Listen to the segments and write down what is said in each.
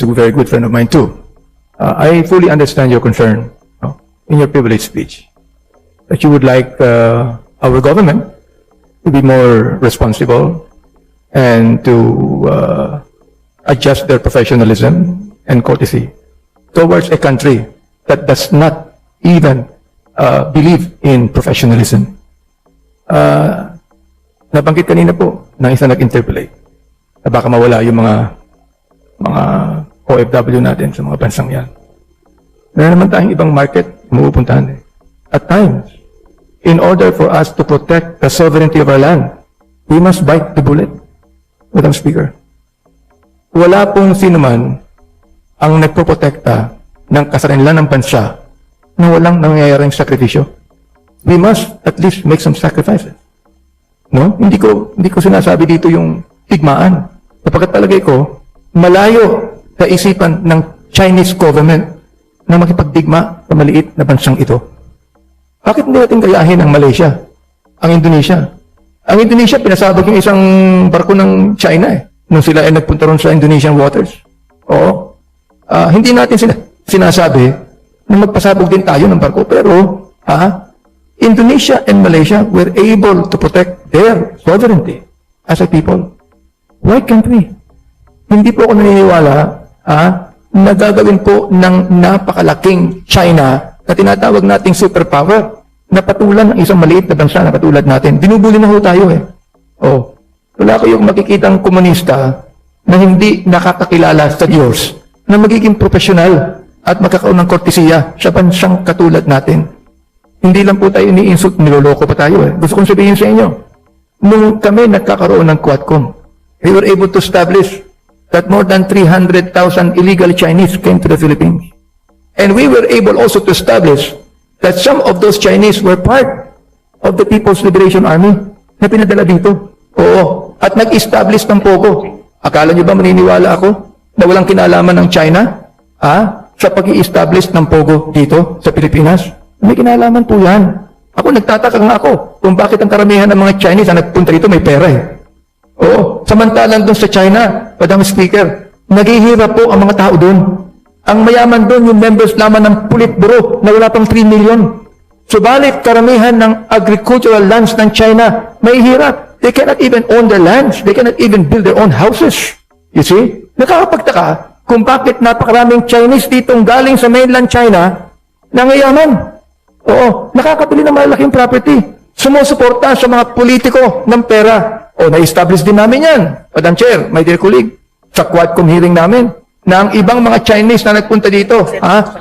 a very good friend of mine too. I fully understand your concern in your privilege speech that you would like our government to be more responsible and to adjust their professionalism and courtesy towards a country that does not even believe in professionalism. Nabanggit kanina po ng isa nag-interpolate na baka mawala yung mga OFW natin sa mga bansang yan. Meron naman tayong ibang market umuupuntahan eh. At times, in order for us to protect the sovereignty of our land, we must bite the bullet, Madam Speaker. Wala pong sino man ang nagpoprotekta ng kasarinlan ng bansa na walang nangyayaring sakripisyo. We must at least make some sacrifices. No? Hindi ko sinasabi dito yung tigmaan. Sapagkat palagay ko, malayo sa isipan ng Chinese government na makipagdigma sa maliit na bansang ito. Bakit hindi natin kayahin ang Malaysia, ang Indonesia? Ang Indonesia, pinasabog yung isang barko ng China nung sila ay nagpunta ron sa Indonesian waters. Oo. Hindi natin sinasabi na magpasabog din tayo ng barko. Pero, Indonesia and Malaysia were able to protect their sovereignty as a people. Why can't we? Hindi po ako naniniwala na gagawin po ng napakalaking China na tinatawag nating superpower na patulan ng isang maliit na bansa na katulad natin. Binubuli na ho tayo eh. Oh, wala kayong makikitang komunista na hindi nakakakilala sa Diyos na magiging profesional at magkakaroon ng kortesiya sa bansang katulad natin. Hindi lang po tayo ini-insult, niloloko pa tayo eh. Gusto kong sabihin sa inyo, nung kami nagkakaroon ng Quadcom, we were able to establish that more than 300,000 illegal Chinese came to the Philippines. And we were able also to establish that some of those Chinese were part of the People's Liberation Army na pinadala dito. Oo. At nag-establish ng POGO. Akala niyo ba maniniwala ako na walang kinalaman ng China sa pag-i-establish ng POGO dito sa Pilipinas? May kinalaman po yan. Ako nagtataka nga ako kung bakit ang karamihan ng mga Chinese na nagpunta dito may pera eh. Oo. Samantalang doon sa China, Madam Speaker, naghihirap po ang mga tao doon. Ang mayaman doon yung members lamang ng Politburo na wala pang 3 million. Subalit, karamihan ng agricultural lands ng China may hirap. They cannot even own their lands. They cannot even build their own houses. You see? Nakakapagtaka kung bakit napakaraming Chinese ditong galing sa mainland China na ngayaman. Oo, nakakabili ng malaking property. Sumusuporta sa mga politiko ng pera. O, na-establish din namin yan, Madam Chair, my dear colleague, sa Quadcom hearing namin, na ang ibang mga Chinese na nagpunta dito,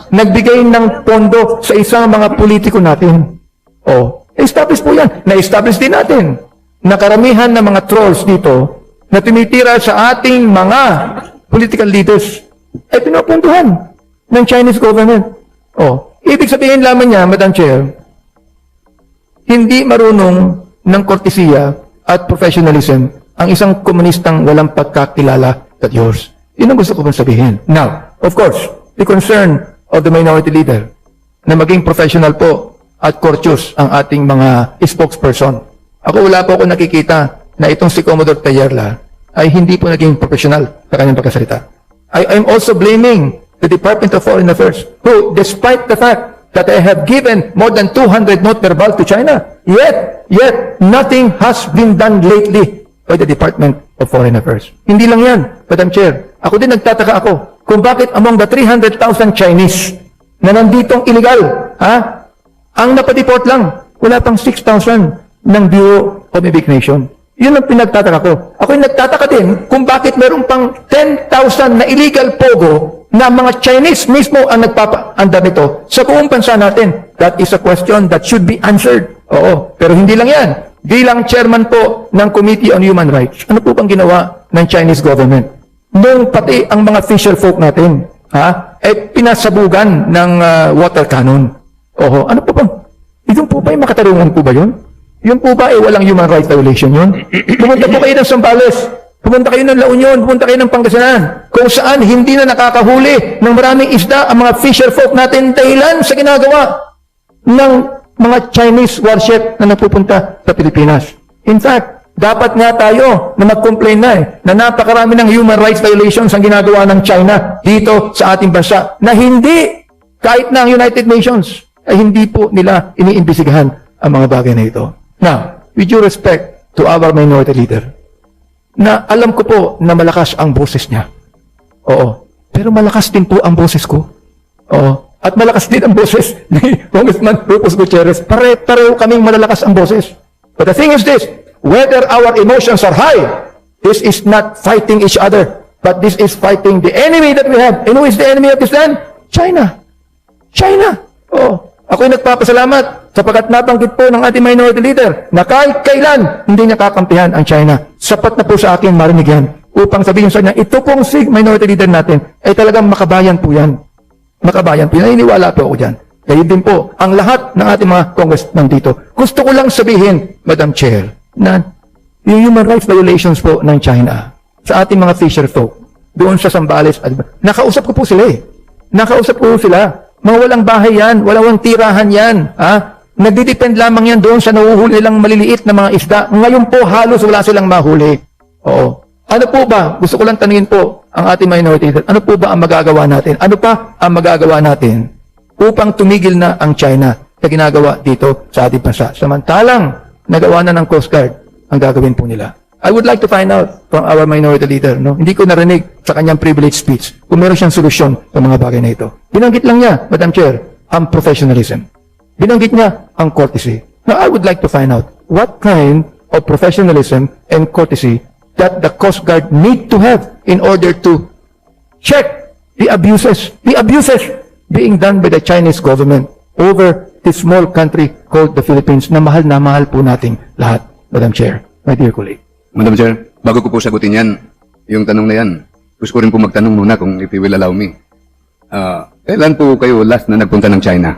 nagbigay ng pondo sa isang mga politiko natin. O, establish po yan. Na-establish din natin na karamihan ng mga trolls dito na tumitira sa ating mga political leaders ay pinupuntuhan ng Chinese government. O, ibig sabihin lamang niya, Madam Chair, hindi marunong ng kortesiya at professionalism ang isang komunistang walang pagkakilala sa Diyos. Yun ang gusto ko pong sabihin. Now, of course, the concern of the minority leader na maging professional po at courteous ang ating mga spokesperson. Ako wala po ako nakikita na itong si Commodore Tayerla ay hindi po naging professional sa kanyang pagkasalita. I'm also blaming the Department of Foreign Affairs who, despite the fact that I have given more than 200 note verbal to China, yet nothing has been done lately by the Department of Foreign Affairs. Hindi lang yan, Madam Chair. Ako din nagtataka ako kung bakit among the 300,000 Chinese na nanditong illegal, ang napadeport lang, wala pang 6,000 ng Bureau of Immigration. Yun ang pinagtataka ko. Ako'y nagtataka din kung bakit meron pang 10,000 na illegal pogo na mga Chinese mismo ang nagpapaanda nito sa buong bansa natin. That is a question that should be answered. Oo, pero hindi lang yan. Bilang chairman po ng Committee on Human Rights, ano po bang ginawa ng Chinese government? Nung pati ang mga fisher folk natin, pinasabugan ng water cannon. Oo, ano po bang? Yun po ba yung makatarungan po ba yun? Yun po ba walang human rights violation yun? Pumunta po kayo ng Zambales. Pumunta kayo ng La Union, pumunta kayo ng Pangasinan, kung saan hindi na nakakahuli ng maraming isda ang mga fisher folk natin dahilan sa ginagawa ng mga Chinese warship na napupunta sa Pilipinas. In fact, Dapat nga tayo na mag-complain na napakarami ng human rights violations ang ginagawa ng China dito sa ating bansa na hindi, kahit na ang United Nations, ay hindi po nila iniimbestigahan ang mga bagay na ito. Now, with due respect to our minority leader, na alam ko po na malakas ang boses niya. Oo. Pero malakas din po ang boses ko. Oo. At malakas din ang boses ni Congressman Rufus Gutierrez. Pareho kaming malalakas ang boses. But the thing is this, whether our emotions are high, this is not fighting each other, but this is fighting the enemy that we have. And who is the enemy of this land? China. China. Oh, ako'y nagpapasalamat sapagkat nabanggit po ng ating minority leader na kahit kailan hindi niya kakampihan ang China. Sapat na po sa akin marinig yan upang sabihin sa niya, ito pong si minority leader natin ay talagang makabayan po yan. Makabayan po yan. Naniniwala po ako dyan. Kaya din po, ang lahat ng ating mga Congress nandito. Gusto ko lang sabihin, Madam Chair, na yung human rights violations po ng China sa ating mga fisher folk, doon sa Zambales, nakausap ko po sila eh. Nakausap ko sila. Mga walang bahay yan, walang tirahan yan. Ha? Nagdidepend lamang yan doon sa nahuhuli nilang maliliit na mga isda. Ngayon po, halos wala silang mahuli. Oo. Ano po ba? Gusto ko lang tanungin po ang ating minority leader. Ano po ba ang magagawa natin? Ano pa ang magagawa natin upang tumigil na ang China na ginagawa dito sa ating bansa? Samantalang nagawa na ng Coast Guard ang gagawin po nila. I would like to find out from our minority leader, no? Hindi ko narinig sa kanyang privilege speech kung meron siyang solusyon sa mga bagay na ito. Binanggit lang niya, Madam Chair, ang professionalism. Binanggit niya ang courtesy. Now, I would like to find out what kind of professionalism and courtesy that the Coast Guard need to have in order to check the abuses being done by the Chinese government over this small country called the Philippines na mahal po nating lahat, Madam Chair, my dear colleague. Madam Chair, bago ko po sagutin yan, yung tanong na yan, gusto ko rin po magtanong muna kung if you will allow me. Kailan po kayo last na nagpunta ng China?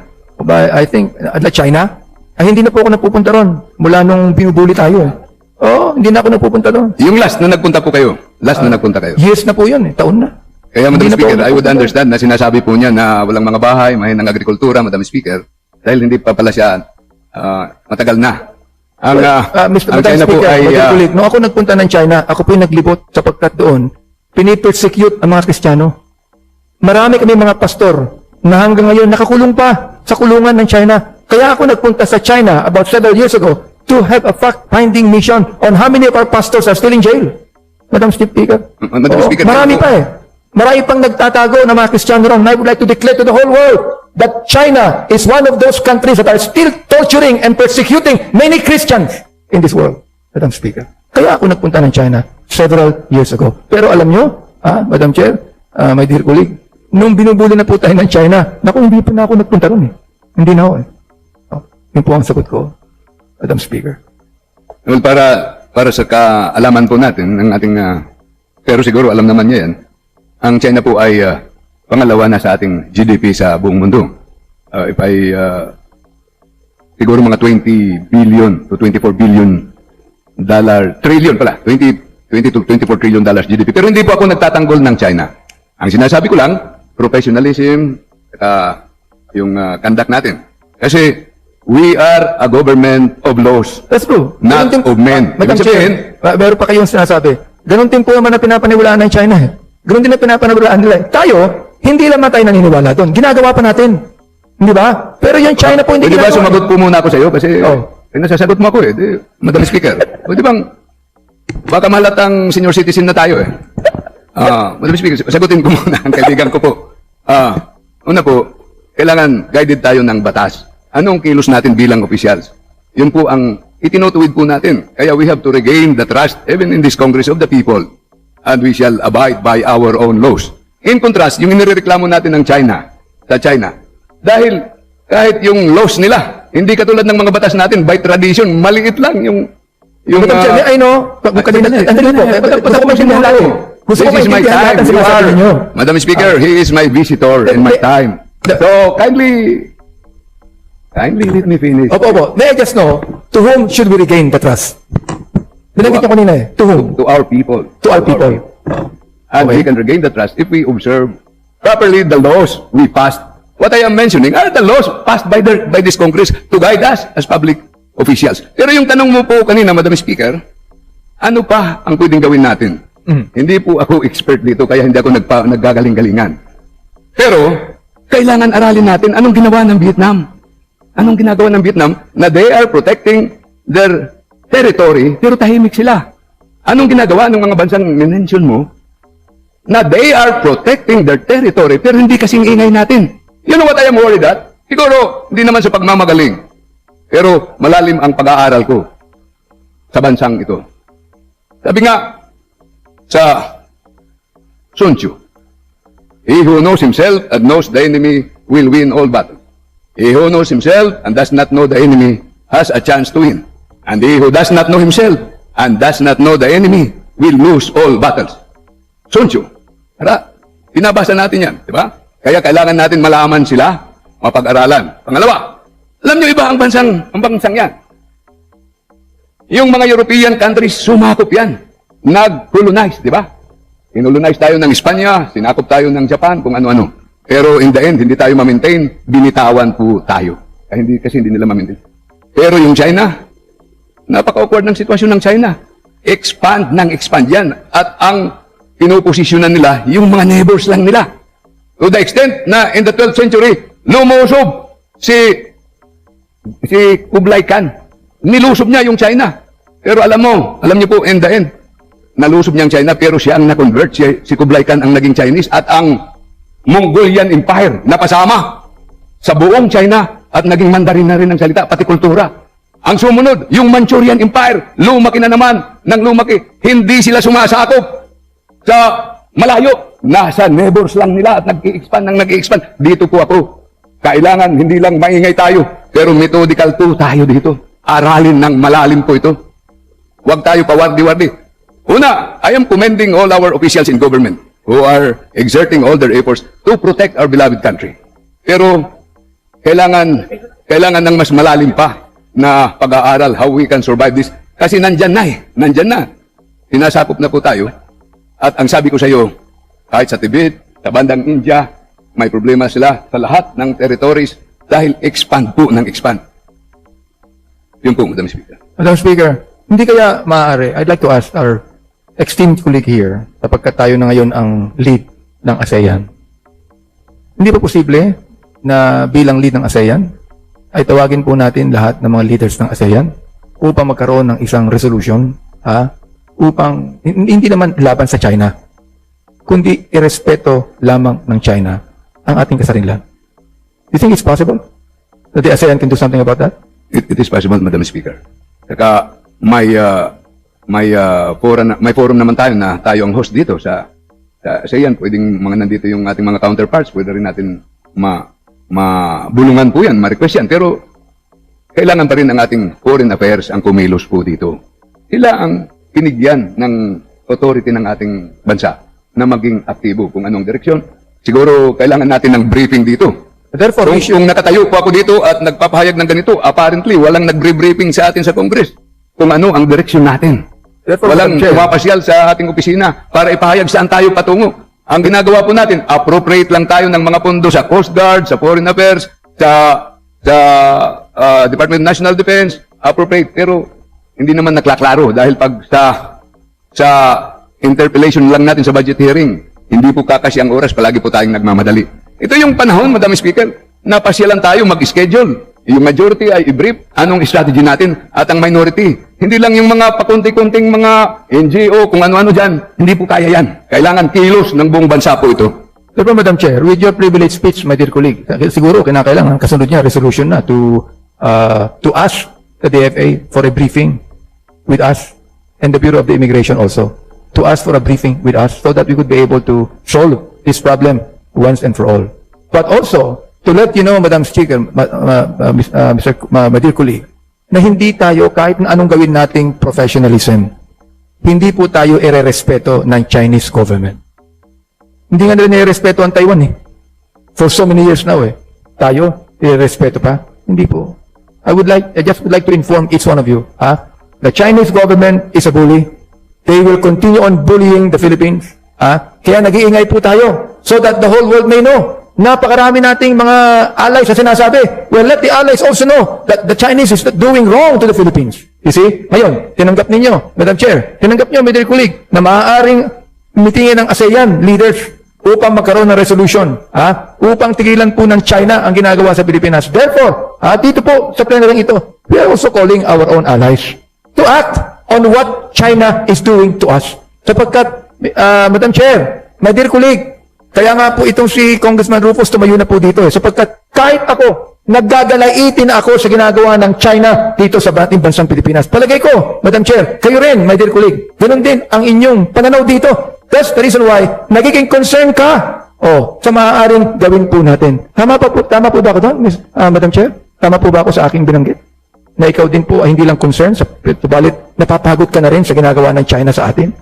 I think, China? Ay, hindi na po ako napupunta ron mula nung binubuli tayo. Oo, hindi na ako napupunta doon. Yung last na nagpunta po kayo? Last na nagpunta kayo? Years na po yun, taon na. Kaya, Madam Hindi na po Speaker, ako I would napupunta understand na sinasabi po niya na walang mga bahay, mahinang agrikultura, Madam Speaker, dahil hindi pa pala siya matagal na. Ang Mr. China po ay... nung ako nagpunta ng China, ako po yung naglibot sapagkat doon, pinipersecute ang mga Kristiyano. Marami kami mga pastor na hanggang ngayon nakakulong pa sa kulungan ng China. Kaya ako nagpunta sa China about several years ago to have a fact-finding mission on how many of our pastors are still in jail. Madam Speaker. Madam Speaker, Marami pa eh. Marami pang nagtatago ng mga Kristiyano ron. I would like to declare to the whole world that China is one of those countries that are still torturing and persecuting many Christians in this world, Madam Speaker. Kaya ako nagpunta ng China several years ago. Pero alam nyo, Madam Chair, my dear colleague, nung binubuli na po tayo ng China, naku, hindi pa na ako nagpunta ron eh. Hindi na ako eh. Yun po ang sagot ko, Madam Speaker. Well, para sa kaalaman po natin ng ating... pero siguro alam naman niya yan, ang China po ay pangalawa na sa ating GDP sa buong mundo. Siguro mga 20 billion to 24 billion trillion pala, 20 to 24 trillion dollars GDP. Pero hindi po ako nagtatanggol ng China. Ang sinasabi ko lang, professionalism, yung conduct natin. Kasi we are a government of laws, That's true. not of men. Madam Ibig sabihin, Chair, meron pa kayong sinasabi. Ganon din po naman na pinapaniwalaan ng China eh. Ganon din na pinapaniwalaan nila eh. Tayo, hindi lamang tayo naniniwala doon. Ginagawa pa natin. Hindi ba? Pero yung China po hindi pwede ba ginagawa. sumagot po muna ako sa iyo? Kasi nasasagot mo ako eh. Madam Speaker. Pwede bang, baka malatang senior citizen na tayo eh. Madam Speaker, sagutin ko muna ang kaibigan ko po. Una po, kailangan guided tayo ng batas. Anong kilos natin bilang officials? Yun po ang itinutuwid po natin. Kaya we have to regain the trust even in this Congress of the people. And we shall abide by our own laws. In contrast, yung inireklamo natin ng China, sa China, dahil kahit yung laws nila, hindi katulad ng mga batas natin, by tradition, maliit lang yung Madam Chair, I know. Andali po. Gusto ko maintindihan natin. Gusto ko This is my maintindihan time. natin You sinasabi are, ninyo. Madam Speaker, he is my visitor in my time. So, kindly let me finish. Opo. May I just know, to whom should we regain the trust? Binanggit niyo kanina eh. To whom? To our people. To our people. And Okay. we can regain the trust if we observe properly the laws we passed. What I am mentioning are the laws passed by this Congress to guide us as public officials. Pero yung tanong mo po kanina, Madam Speaker, Ano pa ang pwedeng gawin natin? Hindi po ako expert dito, kaya hindi ako naggagaling-galingan. Pero, kailangan aralin natin anong ginawa ng Vietnam. Anong ginagawa ng Vietnam na they are protecting their territory, pero tahimik sila. Anong ginagawa ng mga bansang minention mo na they are protecting their territory, pero hindi kasing ingay natin. You know what I am worried at? Siguro, hindi naman sa pagmamagaling. Pero malalim ang pag-aaral ko sa bansang ito. Sabi nga, sa Sun Tzu, he who knows himself and knows the enemy will win all battles. He who knows himself and does not know the enemy has a chance to win. And he who does not know himself and does not know the enemy will lose all battles. Sun Tzu. Tara, binabasa natin yan, di ba? Kaya kailangan natin malaman sila, mapag-aralan. Pangalawa, alam nyo iba ang bansang yan. Yung mga European countries, sumakop yan. Nag-colonize, di ba? Kinolonize tayo ng Espanya, sinakop tayo ng Japan, kung ano-ano. Pero in the end, hindi tayo ma-maintain, binitawan po tayo. Kasi hindi nila ma-maintain. Pero yung China, napaka-awkward ng sitwasyon ng China. Expand yan. At ang pinoposisyonan nila, yung mga neighbors lang nila. To the extent na in the 12th century, lumusob si Kublai Khan. Nilusob niya yung China. Pero alam niyo po, in the end, nalusob niya ang China, pero siya ang na-convert, si Kublai Khan ang naging Chinese, at ang Mongolian Empire napasama sa buong China at naging Mandarin na rin ang salita, pati kultura. Ang sumunod, yung Manchurian Empire, lumaki na naman ng lumaki. Hindi sila sumasakop sa malayo. Nasa neighbors lang nila at nag-i-expand. Dito po ako. Kailangan hindi lang maingay tayo, pero methodical po tayo dito. Aralin ng malalim po ito. Huwag tayo pawardi-wardi. Una, I am commending all our officials in government who are exerting all their efforts to protect our beloved country. Pero, kailangan ng mas malalim pa na pag-aaral how we can survive this. Kasi nandyan na. Sinasakop na po tayo. At ang sabi ko sa iyo, kahit sa Tibet, sa bandang India, may problema sila sa lahat ng territories dahil expand. Yun po, Madam Speaker. Madam Speaker, hindi kaya maaari, I'd like to ask our esteemed colleague here, sapagkat tayo na ngayon ang lead ng ASEAN. Hindi ba posible na bilang lead ng ASEAN, ay tawagin po natin lahat ng mga leaders ng ASEAN upang magkaroon ng isang resolution, upang, hindi naman laban sa China, kundi irespeto lamang ng China ang ating kasarinlan. Do you think it's possible that the ASEAN can do something about that? It is possible, Madam Speaker. Saka may forum naman tayo na tayo ang host dito sa ASEAN. Pwedeng mga nandito yung ating mga counterparts, pwede rin natin mabulungan po yan, ma-request yan. Pero kailangan pa rin ang ating foreign affairs ang kumilos po dito. Sila ang pinigyan ng authority ng ating bansa na maging aktibo kung anong direksyon. Siguro kailangan natin ng briefing dito. Therefore, Kung nakatayo po ako dito at nagpapahayag ng ganito, apparently walang nag-briefing sa atin sa Congress kung ano ang direksyon natin. Therefore, Walang Madam Chair, pumapasyal sa ating opisina para ipahayag saan tayo patungo. Ang ginagawa po natin, appropriate lang tayo ng mga pondo sa Coast Guard, sa Foreign Affairs, sa Department of National Defense, appropriate. Pero hindi naman naklaklaro dahil pag sa interpellation lang natin sa budget hearing, hindi po kakasya ang oras, palagi po tayong nagmamadali. Ito yung panahon, Madam Speaker, na pasyalan tayo mag-schedule. Yung majority ay i-brief anong strategy natin at ang minority. Hindi lang yung mga pakunti-kunting mga NGO, kung ano-ano dyan. Hindi po kaya yan. Kailangan kilos ng buong bansa po ito. Therefore, Madam Chair, with your privileged speech, my dear colleague, siguro kinakailangan kasunod niya resolution na to ask the DFA for a briefing with us and the Bureau of the Immigration also to ask for a briefing with us so that we could be able to solve this problem once and for all. But also, to let you know, Madam Speaker, my dear colleague, na hindi tayo, kahit na anong gawin nating professionalism, hindi po tayo irerespeto ng Chinese government. Hindi nga nila nirespeto ang Taiwan eh. For so many years now eh. Tayo, irerespeto pa? Hindi po. I just would like to inform each one of you, the Chinese government is a bully. They will continue on bullying the Philippines. Kaya nag-iingay po tayo so that the whole world may know Napakarami nating mga allies na sinasabi. Well, let the allies also know that the Chinese is not doing wrong to the Philippines. You see? Ngayon, tinanggap ninyo, Madam Chair, tinanggap nyo, my dear colleague, na maaaring mitingin ng ASEAN leaders upang magkaroon ng resolution, upang tigilan po ng China ang ginagawa sa Pilipinas. Therefore, dito po sa plenary ito, we are also calling our own allies to act on what China is doing to us. Sapagkat, Madam Chair, my dear colleague, kaya nga po itong si Congressman Rufus tumayo na po dito sapagkat kahit ako, naggagalaitin ako sa ginagawa ng China dito sa ating bansang Pilipinas. Palagay ko, Madam Chair, kayo rin, my dear colleague, ganun din ang inyong pananaw dito. That's the reason why nagiging concern ka sa maaaring gawin po natin. Tama po ba ako doon, Madam Chair? Tama po ba ako sa aking binanggit? Na ikaw din po ay hindi lang concern, subalit napapagod ka na rin sa ginagawa ng China sa atin?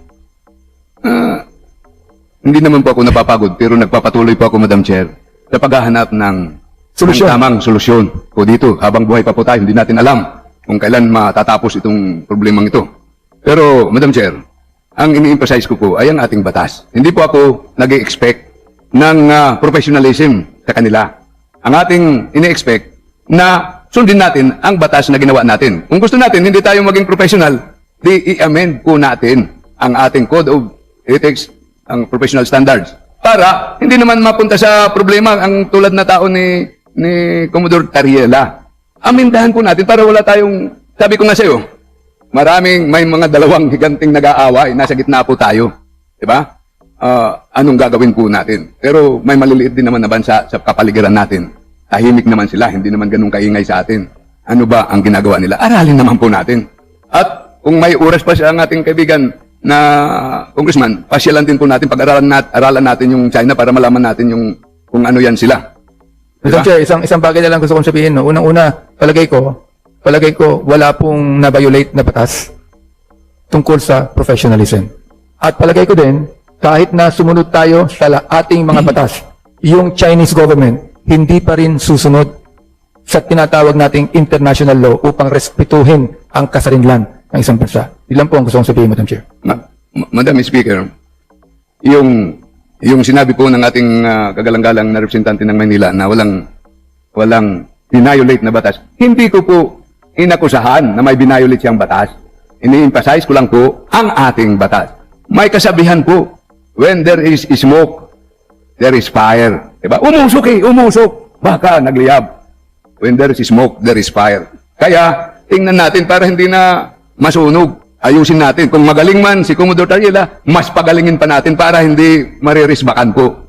Hindi naman po ako napapagod, pero nagpapatuloy po ako, Madam Chair, sa paghahanap ng Solusyon. tamang solusyon po dito. Habang buhay pa po tayo, hindi natin alam kung kailan matatapos itong problemang ito. Pero, Madam Chair, ang ini-emphasize ko po ay ang ating batas. Hindi po ako nag-expect ng professionalism sa kanila. Ang ating ini-expect na sundin natin ang batas na ginawa natin. Kung gusto natin, hindi tayo maging professional, di i-amend po natin ang ating Code of Ethics, ang professional standards. Para hindi naman mapunta sa problema ang tulad na tao ni Commodore Tariela. Amindahan po natin para wala tayong, sabi ko nga sa'yo, may mga dalawang higanting nag-aaway, nasa gitna po tayo. Diba? Anong gagawin po natin? Pero may maliliit din naman na bansa sa kapaligiran natin. Tahimik naman sila, hindi naman ganun kaingay sa atin. Ano ba ang ginagawa nila? Aralin naman po natin. At kung may oras pa siya ang ating kaibigan na congressman, pasyalan din po natin, pag-aralan natin yung China para malaman natin yung kung ano yan sila. Madam Chair, isang bagay na lang gusto kong sabihin. No? Unang-una, palagay ko, wala pong na-violate na batas tungkol sa professionalism. At palagay ko din, kahit na sumunod tayo sa ating mga batas, yung Chinese government, hindi pa rin susunod sa tinatawag nating international law upang respetuhin ang kasarinlan ng isang bansa. Ilan po ang gusto kong sabihin, Madam Chair? Madam Speaker, yung sinabi po ng ating kagalang-galang na representante ng Manila na walang binayolate na batas, hindi ko po inakusahan na may binayolate siyang batas. Ini-emphasize ko lang po ang ating batas. May kasabihan po, when there is smoke, there is fire. Diba? Umusok. Baka nagliyab. When there is smoke, there is fire. Kaya, tingnan natin para hindi na masunog. Ayusin natin. Kung magaling man si Commodore Tariela, mas pagalingin pa natin para hindi maririsbakan po.